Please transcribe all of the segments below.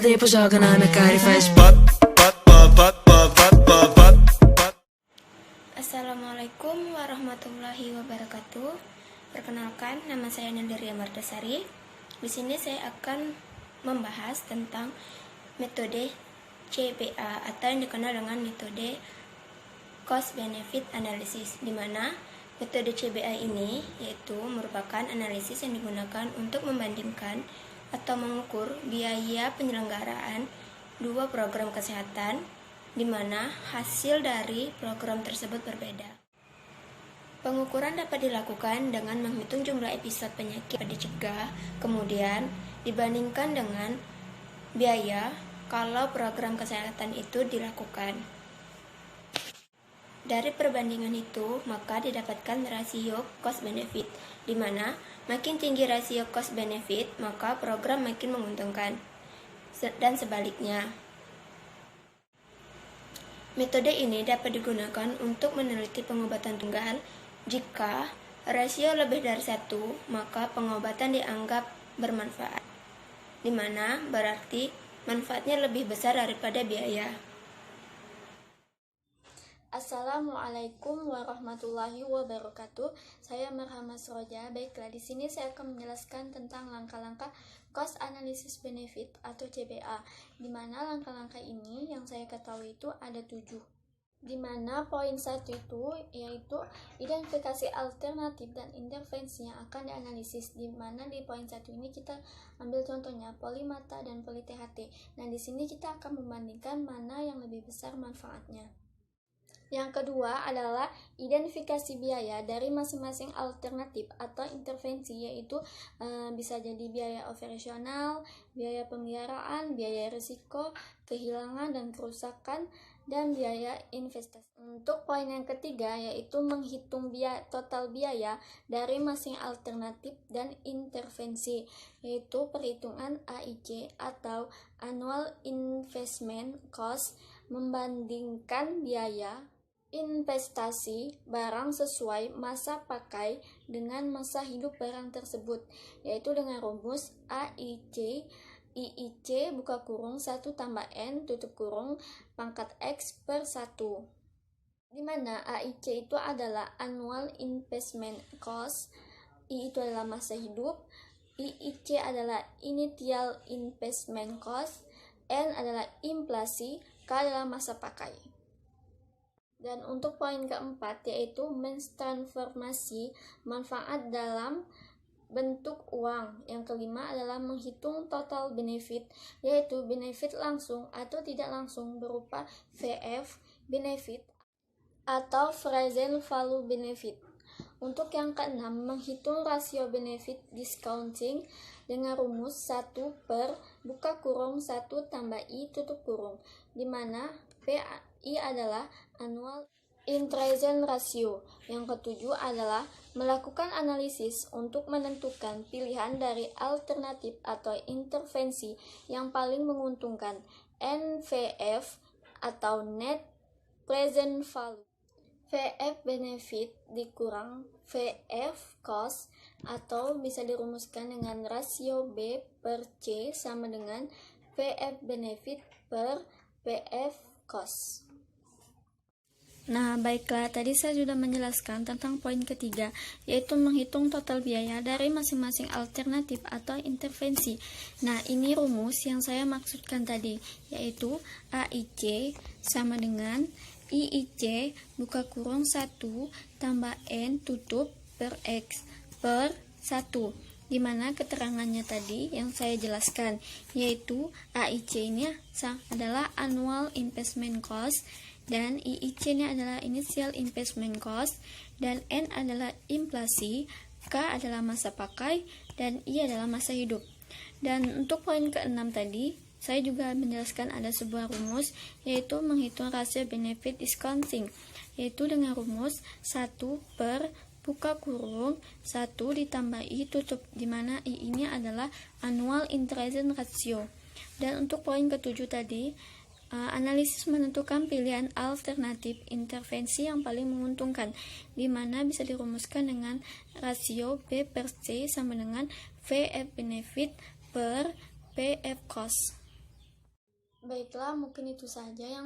tempo joga na minha cara e faz Assalamualaikum warahmatullahi wabarakatuh. Perkenalkan, nama saya Nandaria Mardasari. Di sini saya akan membahas tentang metode CBA atau yang dikenal dengan metode Cost Benefit Analysis, di mana metode CBA ini yaitu merupakan analisis yang digunakan untuk membandingkan atau mengukur biaya penyelenggaraan dua program kesehatan di mana hasil dari program tersebut berbeda. Pengukuran dapat dilakukan dengan menghitung jumlah episode penyakit yang dicegah, kemudian dibandingkan dengan biaya kalau program kesehatan itu dilakukan. Dari perbandingan itu, maka didapatkan rasio cost-benefit, di mana makin tinggi rasio cost-benefit, maka program makin menguntungkan, dan sebaliknya. Metode ini dapat digunakan untuk meneliti pengobatan tunggal. Jika rasio lebih dari 1, maka pengobatan dianggap bermanfaat, di mana berarti manfaatnya lebih besar daripada biaya. Assalamualaikum warahmatullahi wabarakatuh. Saya Marhama Sroja. Baiklah, di sini saya akan menjelaskan tentang langkah-langkah Cost Analysis Benefit atau CBA. Di mana langkah-langkah ini yang saya ketahui itu ada 7. Di mana poin 1 itu yaitu identifikasi alternatif dan intervensi yang akan dianalisis. Di mana di poin 1 ini kita ambil contohnya polimata dan poli-THT. Nah, di sini kita akan membandingkan mana yang lebih besar manfaatnya. Yang kedua adalah identifikasi biaya dari masing-masing alternatif atau intervensi, yaitu bisa jadi biaya operasional, biaya pemeliharaan, biaya risiko, kehilangan dan kerusakan, dan biaya investasi. Untuk poin yang ketiga yaitu menghitung total biaya dari masing alternatif dan intervensi, yaitu perhitungan AIC atau Annual Investment Cost, membandingkan biaya investasi barang sesuai masa pakai dengan masa hidup barang tersebut, yaitu dengan rumus AIC IIC buka kurung 1 tambah N tutup kurung pangkat X per 1, di mana AIC itu adalah Annual Investment Cost, I itu adalah masa hidup, IIC adalah Initial Investment Cost, N adalah inflasi, K adalah masa pakai. Dan untuk poin keempat yaitu mentransformasi manfaat dalam bentuk uang. Yang kelima adalah menghitung total benefit, yaitu benefit langsung atau tidak langsung berupa VF benefit atau present value benefit. Untuk yang keenam, menghitung rasio benefit discounting dengan rumus 1 per buka kurung 1 tambah I tutup kurung, di mana PI adalah annual interest ratio. Yang ketujuh adalah melakukan analisis untuk menentukan pilihan dari alternatif atau intervensi yang paling menguntungkan, NVF atau Net Present Value. VF benefit dikurang VF cost, atau bisa dirumuskan dengan rasio B per C sama dengan VF benefit per VF cost. Nah, baiklah, tadi saya sudah menjelaskan tentang poin ketiga, yaitu menghitung total biaya dari masing-masing alternatif atau intervensi. Nah, ini rumus yang saya maksudkan tadi, yaitu AIC sama dengan IIC buka kurung 1 tambah N tutup per X per 1, di mana keterangannya tadi yang saya jelaskan, yaitu AIC ini adalah Annual Investment Cost, dan IIC ini adalah Initial Investment Cost, dan N adalah inflasi, K adalah masa pakai, dan I adalah masa hidup. Dan untuk poin ke-6 tadi, saya juga menjelaskan ada sebuah rumus, yaitu menghitung rasio benefit discounting, yaitu dengan rumus 1 per buka kurung 1 ditambah I tutup, di mana I ini adalah Annual Interest Ratio. Dan untuk poin ke-7 tadi, analisis menentukan pilihan alternatif intervensi yang paling menguntungkan, di mana bisa dirumuskan dengan rasio B per C sama dengan VF benefit per PF cost. Baiklah, mungkin itu saja yang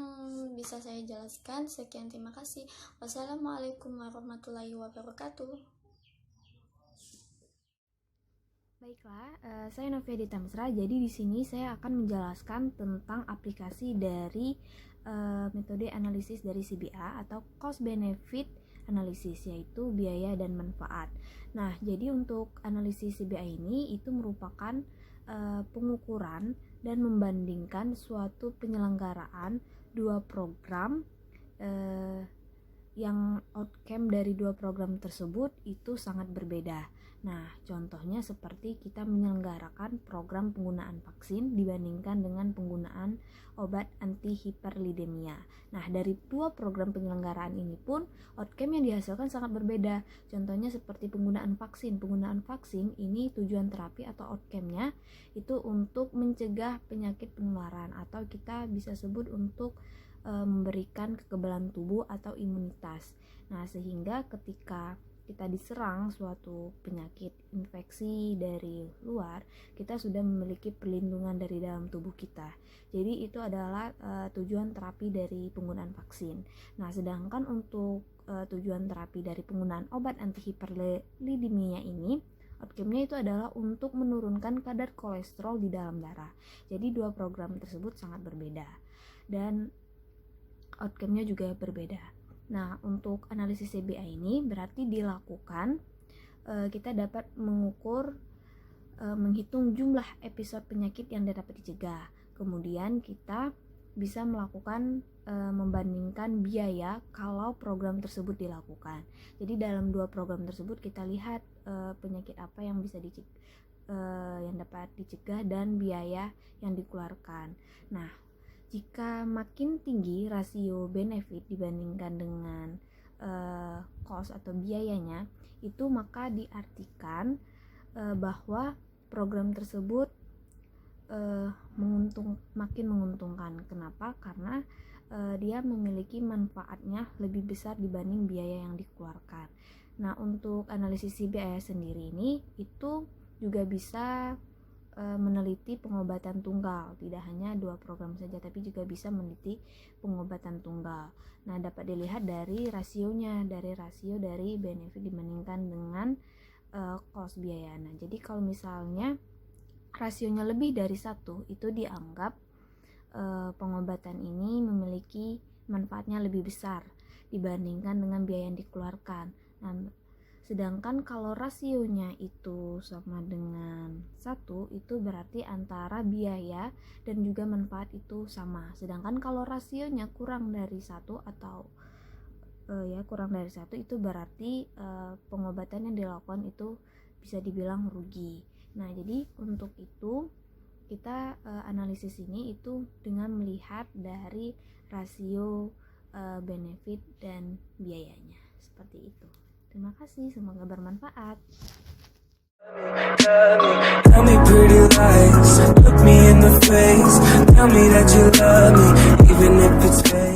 bisa saya jelaskan. Sekian, terima kasih. Wassalamualaikum warahmatullahi wabarakatuh. Baiklah, saya Novia Ditamsra. Jadi di sini saya akan menjelaskan tentang aplikasi dari metode analisis dari CBA atau cost benefit analisis, yaitu biaya dan manfaat. Nah, jadi untuk analisis CBA ini itu merupakan pengukuran dan membandingkan suatu penyelenggaraan dua program yang outcome dari dua program tersebut itu sangat berbeda. Nah, contohnya seperti kita menyelenggarakan program penggunaan vaksin dibandingkan dengan penggunaan obat anti hiperlidemia. Nah, dari dua program penyelenggaraan ini pun outcome yang dihasilkan sangat berbeda. Contohnya seperti penggunaan vaksin. Penggunaan vaksin ini tujuan terapi atau outcome-nya itu untuk mencegah penyakit penularan, atau kita bisa sebut untuk memberikan kekebalan tubuh atau imunitas. Nah, sehingga ketika kita diserang suatu penyakit infeksi dari luar, kita sudah memiliki perlindungan dari dalam tubuh kita. Jadi itu adalah tujuan terapi dari penggunaan vaksin. Nah, sedangkan untuk tujuan terapi dari penggunaan obat anti hiperlidemia ini, outcome-nya itu adalah untuk menurunkan kadar kolesterol di dalam darah. Jadi dua program tersebut sangat berbeda dan outcome-nya juga berbeda. Nah, untuk analisis CBA ini berarti dilakukan kita dapat mengukur, menghitung jumlah episode penyakit yang dapat dicegah. Kemudian kita bisa melakukan membandingkan biaya kalau program tersebut dilakukan. Jadi dalam dua program tersebut kita lihat penyakit apa yang bisa yang dapat dicegah dan biaya yang dikeluarkan. Nah, jika makin tinggi rasio benefit dibandingkan dengan cost atau biayanya, itu maka diartikan bahwa program tersebut makin menguntungkan. Kenapa? Karena dia memiliki manfaatnya lebih besar dibanding biaya yang dikeluarkan. Nah, untuk analisis CBA sendiri ini itu juga bisa meneliti pengobatan tunggal, tidak hanya dua program saja, tapi juga bisa meneliti pengobatan tunggal. Nah, dapat dilihat dari rasionya, dari rasio dari benefit dibandingkan dengan cost biaya. Nah, jadi kalau misalnya rasionya lebih dari 1, itu dianggap pengobatan ini memiliki manfaatnya lebih besar dibandingkan dengan biaya yang dikeluarkan. Nah, sedangkan kalau rasionya itu sama dengan 1, itu berarti antara biaya dan juga manfaat itu sama. Sedangkan kalau rasionya kurang dari 1 atau kurang dari 1, itu berarti pengobatan yang dilakukan itu bisa dibilang rugi. Nah, jadi untuk itu kita analisis ini itu dengan melihat dari rasio benefit dan biayanya. Seperti itu. Terima kasih, semoga bermanfaat. Tell me pretty lies, look me in the face, tell me that you love me, even if it's fake.